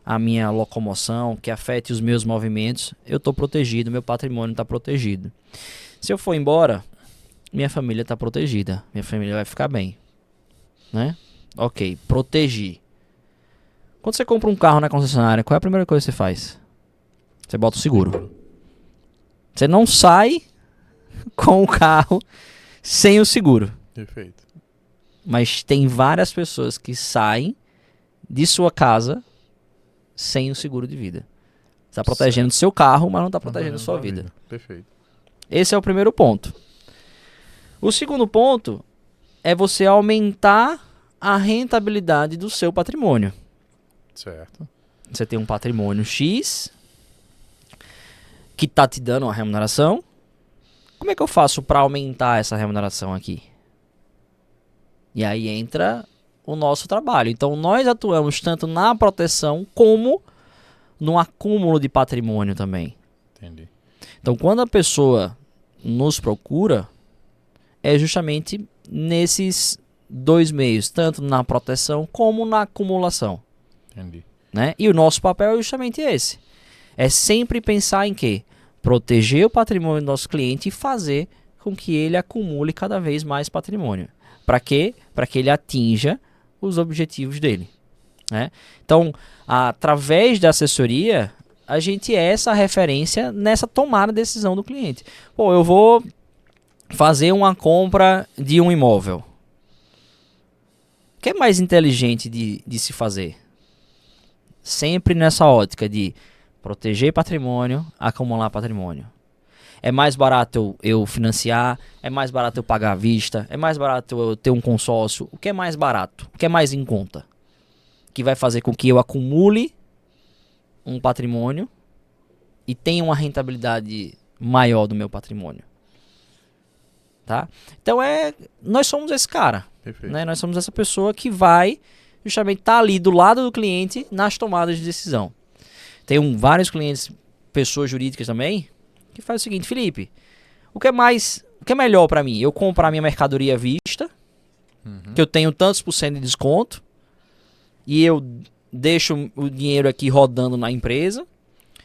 a minha locomoção, que afete os meus movimentos, eu estou protegido, meu patrimônio está protegido. Se eu for embora, minha família está protegida, minha família vai ficar bem, né? Ok, protegi. Quando você compra um carro na concessionária, qual é a primeira coisa que você faz? Você bota o seguro. Você não sai com o carro sem o seguro. Perfeito. Mas tem várias pessoas que saem de sua casa sem o seguro de vida. Está protegendo o seu carro, mas não está protegendo a sua vida. Perfeito. Esse é o primeiro ponto. O segundo ponto é você aumentar a rentabilidade do seu patrimônio. Certo. Você tem um patrimônio X que está te dando uma remuneração. Como é que eu faço para aumentar essa remuneração aqui? E aí entra o nosso trabalho. Então nós atuamos tanto na proteção como no acúmulo de patrimônio também. Entendi. Então quando a pessoa nos procura, é justamente nesses dois meios, tanto na proteção como na acumulação. Entendi. Né? E o nosso papel é justamente esse. É sempre pensar em quê? Proteger o patrimônio do nosso cliente e fazer com que ele acumule cada vez mais patrimônio. Para quê? Para que ele atinja os objetivos dele. Né? Então, através da assessoria, a gente é essa referência nessa tomada de decisão do cliente. Pô, eu vou fazer uma compra de um imóvel. O que é mais inteligente de se fazer? Sempre nessa ótica de proteger patrimônio, acumular patrimônio. É mais barato eu financiar, é mais barato eu pagar à vista, é mais barato eu ter um consórcio. O que é mais barato? O que é mais em conta? Que vai fazer com que eu acumule um patrimônio e tenha uma rentabilidade maior do meu patrimônio. Tá? Então nós somos esse cara. Né? Nós somos essa pessoa que vai justamente estar ali do lado do cliente nas tomadas de decisão. Tem vários clientes, pessoas jurídicas também, que faz o seguinte: Felipe, o que é melhor para mim? Eu comprar minha mercadoria à vista, que eu tenho tantos por cento de desconto, e eu deixo o dinheiro aqui rodando na empresa,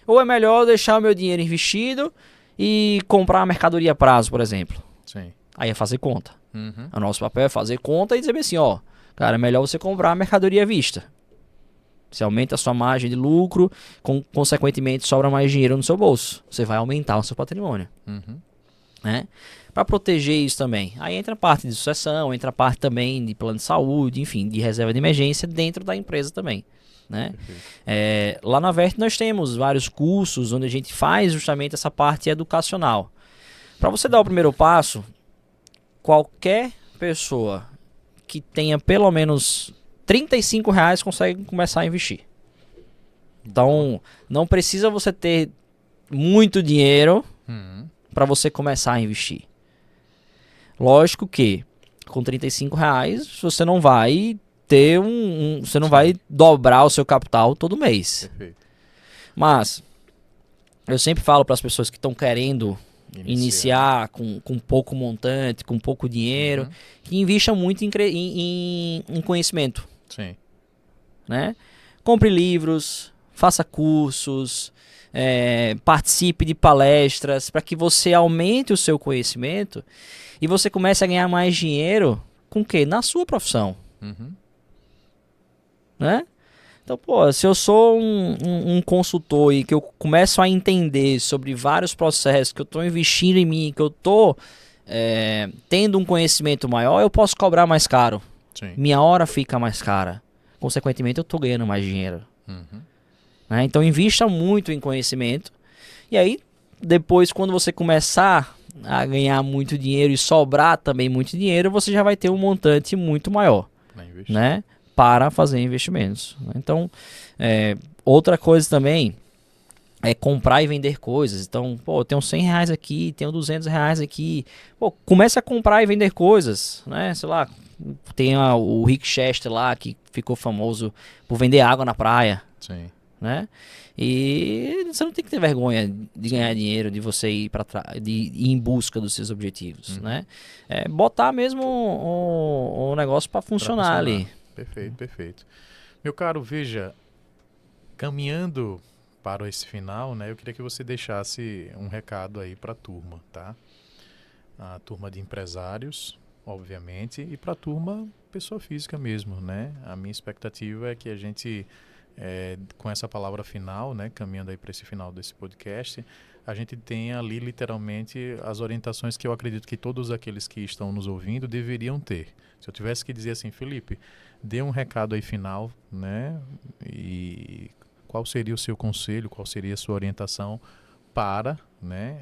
ou é melhor eu deixar o meu dinheiro investido e comprar a mercadoria a prazo, por exemplo? Sim. Aí é fazer conta. O nosso papel é fazer conta e dizer assim, ó, cara, é melhor você comprar a mercadoria à vista. Você aumenta a sua margem de lucro, consequentemente sobra mais dinheiro no seu bolso. Você vai aumentar o seu patrimônio. Né? Para proteger isso também. Aí entra a parte de sucessão, entra a parte também de plano de saúde, enfim, de reserva de emergência dentro da empresa também. Né? Lá na Verte nós temos vários cursos onde a gente faz justamente essa parte educacional. Para você dar o primeiro passo, qualquer pessoa que tenha pelo menos R$35 consegue começar a investir. Então, não precisa você ter muito dinheiro para você começar a investir. Lógico que com R$35 você não vai ter você não vai dobrar o seu capital todo mês. Perfeito. Mas eu sempre falo para as pessoas que estão querendo iniciar com pouco montante, com pouco dinheiro, que invista muito em conhecimento. Sim. Né? Compre livros, faça cursos, participe de palestras para que você aumente o seu conhecimento e você comece a ganhar mais dinheiro com o quê? Na sua profissão. Né? Então, pô, se eu sou um consultor e que eu começo a entender sobre vários processos, que eu estou investindo em mim, que eu estou tendo um conhecimento maior, eu posso cobrar mais caro. Sim. Minha hora fica mais cara. Consequentemente, eu estou ganhando mais dinheiro. Né? Então, invista muito em conhecimento. E aí, depois, quando você começar a ganhar muito dinheiro e sobrar também muito dinheiro, você já vai ter um montante muito maior, né? Para fazer investimentos. Então, outra coisa também é comprar e vender coisas. Então, pô, eu tenho R$100 aqui, tenho R$200 aqui. Pô, comece a comprar e vender coisas, né? Sei lá, tem o Rick Chester lá, que ficou famoso por vender água na praia. Sim. Né? E você não tem que ter vergonha de ganhar dinheiro, de você ir para de ir em busca dos seus objetivos, né? Botar mesmo o negócio para funcionar ali. Perfeito, perfeito. Meu caro, veja, caminhando para esse final, né? Eu queria que você deixasse um recado aí para a turma, tá? A turma de empresários, obviamente, e para a turma pessoa física mesmo, né? A minha expectativa é que a gente com essa palavra final, né, caminhando aí para esse final desse podcast, a gente tem ali literalmente as orientações que eu acredito que todos aqueles que estão nos ouvindo deveriam ter. Se eu tivesse que dizer assim, Felipe, dê um recado aí final, né, e qual seria o seu conselho, qual seria a sua orientação para, né,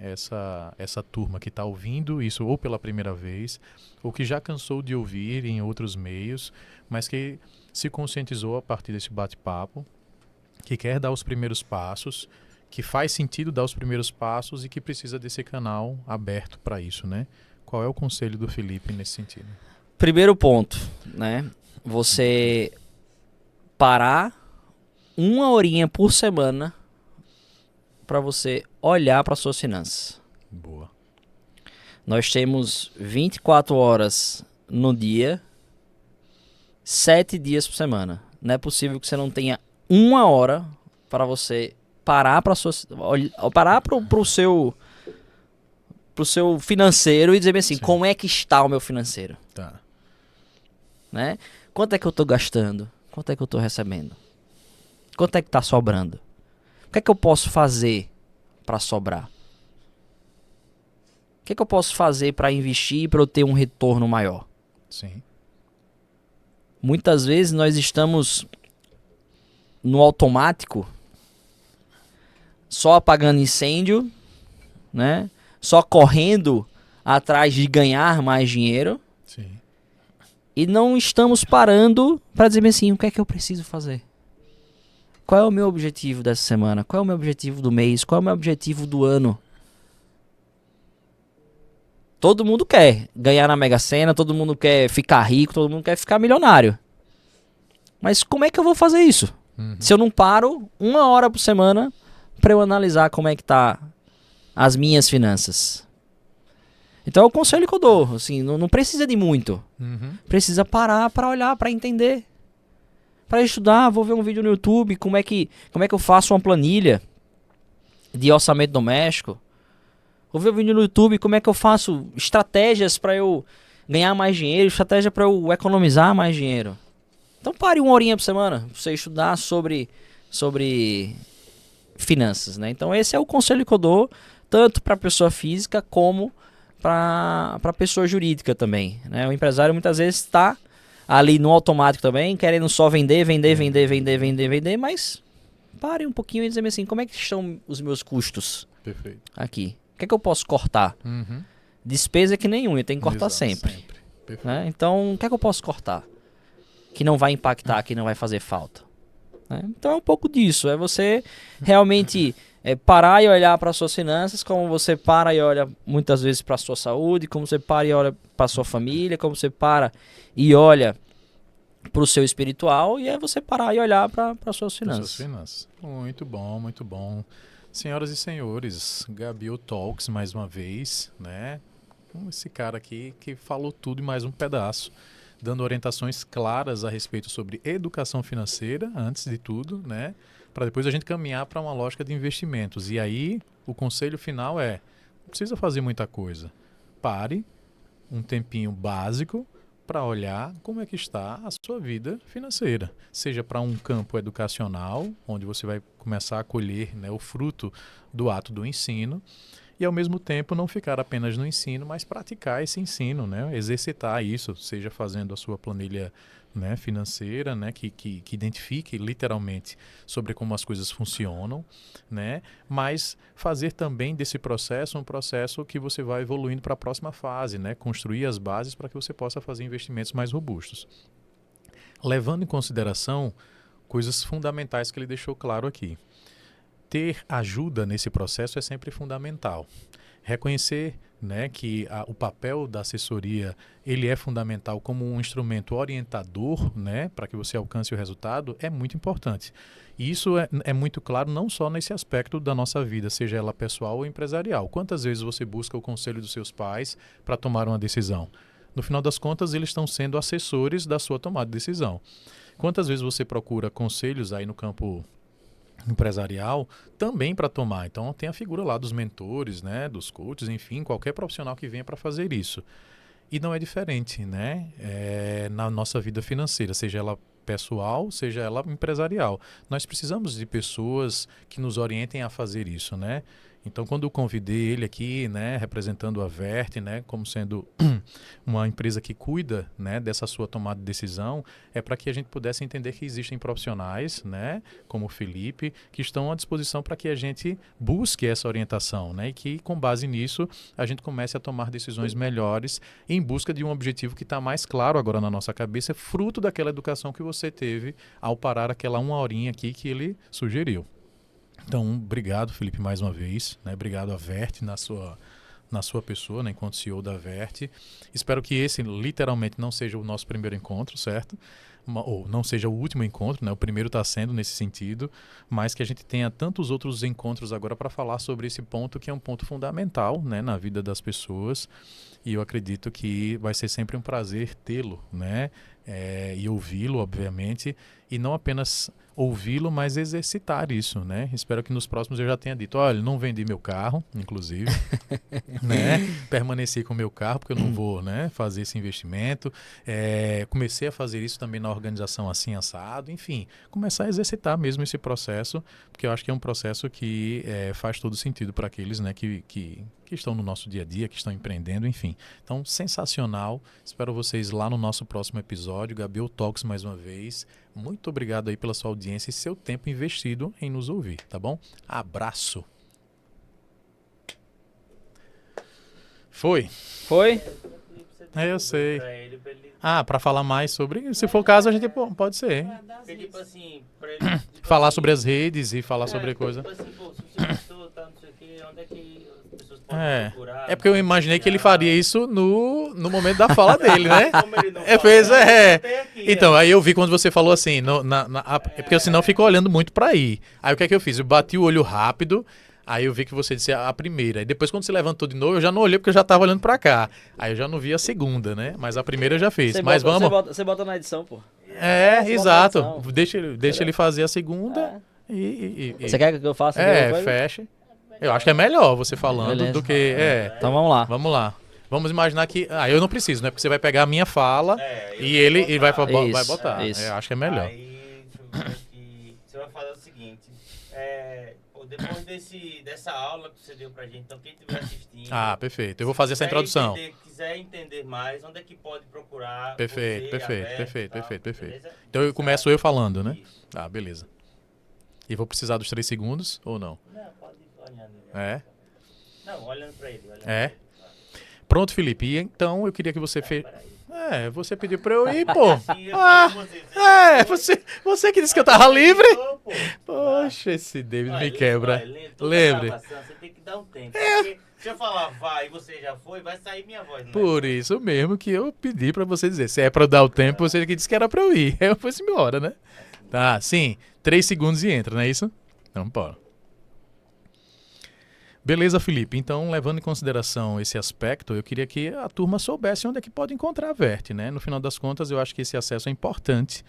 essa turma que está ouvindo isso ou pela primeira vez, ou que já cansou de ouvir em outros meios, mas que se conscientizou a partir desse bate-papo, que quer dar os primeiros passos, que faz sentido dar os primeiros passos e que precisa desse canal aberto para isso, né? Qual é o conselho do Felipe nesse sentido? Primeiro ponto, né? Você parar uma horinha por semana para você olhar para suas finanças. Boa. Nós temos 24 horas no dia, 7 dias por semana. Não é possível que você não tenha uma hora para você parar para o seu financeiro e dizer bem assim, Sim. Como é que está o meu financeiro? Tá. Né? Quanto é que eu estou gastando? Quanto é que eu estou recebendo? Quanto é que está sobrando? O que é que eu posso fazer para sobrar? O que é que eu posso fazer para investir para eu ter um retorno maior? Sim. Muitas vezes nós estamos no automático, só apagando incêndio, né? Só correndo atrás de ganhar mais dinheiro. Sim. E não estamos parando para dizer assim, o que é que eu preciso fazer? Qual é o meu objetivo dessa semana? Qual é o meu objetivo do mês? Qual é o meu objetivo do ano? Todo mundo quer ganhar na Mega Sena, todo mundo quer ficar rico, todo mundo quer ficar milionário. Mas como é que eu vou fazer isso? Se eu não paro uma hora por semana para eu analisar como é que tá as minhas finanças. Então é o conselho que eu dou, assim, não precisa de muito. Precisa parar para olhar, para entender. Para estudar, vou ver um vídeo no YouTube, como é que eu faço uma planilha de orçamento doméstico. Vou ver um vídeo no YouTube, como é que eu faço estratégias para eu ganhar mais dinheiro, estratégia para eu economizar mais dinheiro. Então pare uma horinha por semana para você estudar sobre finanças, né? Então esse é o conselho que eu dou, tanto para a pessoa física como para a pessoa jurídica também, né? O empresário muitas vezes está ali no automático também, querendo só vender, mas pare um pouquinho e dizer assim, como é que estão os meus custos? Perfeito. Aqui. O que é que eu posso cortar? Despesa que nenhum, eu tenho que cortar sempre. Né? Então, o que é que eu posso cortar? Que não vai impactar, que não vai fazer falta. Né? Então é um pouco disso, é você realmente parar e olhar para as suas finanças, como você para e olha muitas vezes para a sua saúde, como você para e olha para a sua família, como você para e olha para o seu espiritual, e é você parar e olhar para as suas finanças. Muito bom, muito bom. Senhoras e senhores, Gabriel Talks mais uma vez, né? Esse cara aqui que falou tudo e mais um pedaço, dando orientações claras a respeito sobre educação financeira, antes de tudo, né? Para depois a gente caminhar para uma lógica de investimentos. E aí, o conselho final é, não precisa fazer muita coisa. Pare um tempinho básico para olhar como é que está a sua vida financeira. Seja para um campo educacional, onde você vai começar a colher, né, o fruto do ato do ensino, e ao mesmo tempo não ficar apenas no ensino, mas praticar esse ensino, né, exercitar isso, seja fazendo a sua planilha, né, financeira, né, que identifique literalmente sobre como as coisas funcionam, né, mas fazer também desse processo um processo que você vai evoluindo para a próxima fase, né, construir as bases para que você possa fazer investimentos mais robustos. Levando em consideração coisas fundamentais que ele deixou claro aqui. Ter ajuda nesse processo é sempre fundamental. Reconhecer, né, que o papel da assessoria ele é fundamental como um instrumento orientador, né, para que você alcance o resultado, é muito importante. E isso é muito claro não só nesse aspecto da nossa vida, seja ela pessoal ou empresarial. Quantas vezes você busca o conselho dos seus pais para tomar uma decisão? No final das contas, eles estão sendo assessores da sua tomada de decisão. Quantas vezes você procura conselhos aí no campo empresarial também para tomar? Então tem a figura lá dos mentores, né, dos coaches, enfim, qualquer profissional que venha para fazer isso. E não é diferente, né, na nossa vida financeira, seja ela pessoal, seja ela empresarial. Nós precisamos de pessoas que nos orientem a fazer isso, né? Então, quando eu convidei ele aqui, né, representando a Vert, né, como sendo uma empresa que cuida, né, dessa sua tomada de decisão, é para que a gente pudesse entender que existem profissionais, né, como o Felipe, que estão à disposição para que a gente busque essa orientação, né, e que, com base nisso, a gente comece a tomar decisões melhores em busca de um objetivo que está mais claro agora na nossa cabeça, fruto daquela educação que você teve ao parar aquela 1 horinha aqui que ele sugeriu. Então, obrigado, Felipe, mais uma vez, né? Obrigado a Vert na sua pessoa, né? Enquanto CEO da Vert. Espero que esse, literalmente, não seja o nosso primeiro encontro, certo? Ou não seja o último encontro, né? O primeiro está sendo nesse sentido, mas que a gente tenha tantos outros encontros agora para falar sobre esse ponto, que é um ponto fundamental, né? Na vida das pessoas. E eu acredito que vai ser sempre um prazer tê-lo, né? E ouvi-lo, obviamente, e não apenas ouvi-lo, mas exercitar isso, né? Espero que nos próximos eu já tenha dito, olha, não vendi meu carro, inclusive, né? Permaneci com o meu carro, porque eu não vou, né, fazer esse investimento. Comecei a fazer isso também na organização assim, assado, enfim, começar a exercitar mesmo esse processo, porque eu acho que é um processo que faz todo sentido para aqueles, né, que estão no nosso dia a dia, que estão empreendendo, enfim. Então, sensacional. Espero vocês lá no nosso próximo episódio. Gabriel Talks mais uma vez. Muito obrigado aí pela sua audiência e seu tempo investido em nos ouvir, tá bom? Abraço. Foi? Foi? Eu sei. Para falar mais sobre, se for o caso, a gente pode ser. Tipo assim, pra ele, falar sobre as redes e falar sobre coisa. Tipo assim, pô, se você gostou, tá, não sei o que, onde é que as pessoas podem procurar? É porque eu imaginei que ele faria isso no momento da fala dele, né? Como ele não fala, aqui, Então, aí eu vi quando você falou assim, porque eu senão fico olhando muito pra aí. Aí o que é que eu fiz? Eu bati o olho rápido, aí eu vi que você disse a primeira. E depois quando você levantou de novo, eu já não olhei porque eu já tava olhando pra cá. Aí eu já não vi a segunda, né? Mas a primeira eu já fiz. Você bota na edição, pô. Exato. Deixa ele fazer a segunda e... Você quer que eu faça? Feche. Eu acho que é melhor você falando do que... Então vamos lá. Vamos lá. Vamos imaginar que... eu não preciso, né? Porque você vai pegar a minha fala e ele vai botar. Isso. Eu acho que é melhor. Aí, deixa eu ver aqui. Você vai fazer o seguinte. Depois dessa aula que você deu pra gente, então quem estiver assistindo... Perfeito. Eu vou fazer essa introdução. Quiser entender mais, onde é que pode procurar? Perfeito. Beleza? Então eu começo eu falando, né? Isso. Beleza. E vou precisar dos 3 segundos ou não? Não, pode ir olhando. Não, olhando pra ele. Pronto, Felipe. E então eu queria que você fez... você pediu pra eu ir, pô. Você que disse que eu tava livre. Poxa, esse David me quebra. Lembre. Você tem que dar um tempo. Porque se eu falar vai e você já foi, vai sair minha voz. Né? Por isso mesmo que eu pedi pra você dizer. Se é pra eu dar o tempo, você que disse que era pra eu ir. Eu fui embora, né? Tá, sim. 3 segundos e entra, não é isso? Então, bora. Beleza, Felipe. Então, levando em consideração esse aspecto, eu queria que a turma soubesse onde é que pode encontrar a Vert, né? No final das contas, eu acho que esse acesso é importante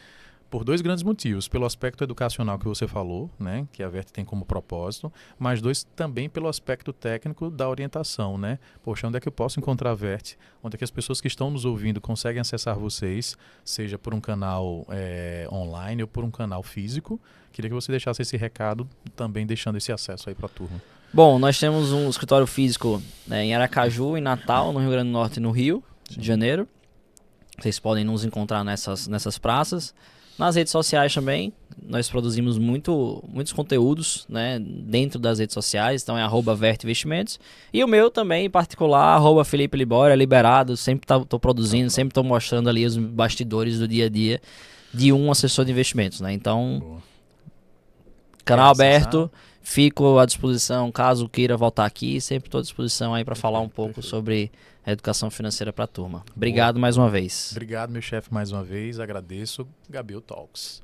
por dois grandes motivos. Pelo aspecto educacional que você falou, né? Que a Vert tem como propósito, mas dois também pelo aspecto técnico da orientação, né? Poxa, onde é que eu posso encontrar a Vert? Onde é que as pessoas que estão nos ouvindo conseguem acessar vocês, seja por um canal online ou por um canal físico? Queria que você deixasse esse recado também, deixando esse acesso aí para a turma. Bom, nós temos um escritório físico, né, em Aracaju, em Natal, no Rio Grande do Norte e no Rio de Janeiro. Vocês podem nos encontrar nessas praças. Nas redes sociais também, nós produzimos muitos conteúdos, né, dentro das redes sociais, então é @Vert Investimentos. E o meu também, em particular, @Felipe Libório, é liberado, sempre estou produzindo, sempre estou mostrando ali os bastidores do dia a dia de um assessor de investimentos, né? Então, canal aberto, fico à disposição caso queira voltar aqui, sempre estou à disposição aí para falar um pouco sobre a educação financeira para a turma. Obrigado mais uma vez. Obrigado, meu chefe, mais uma vez. Agradeço. Gabil Talks.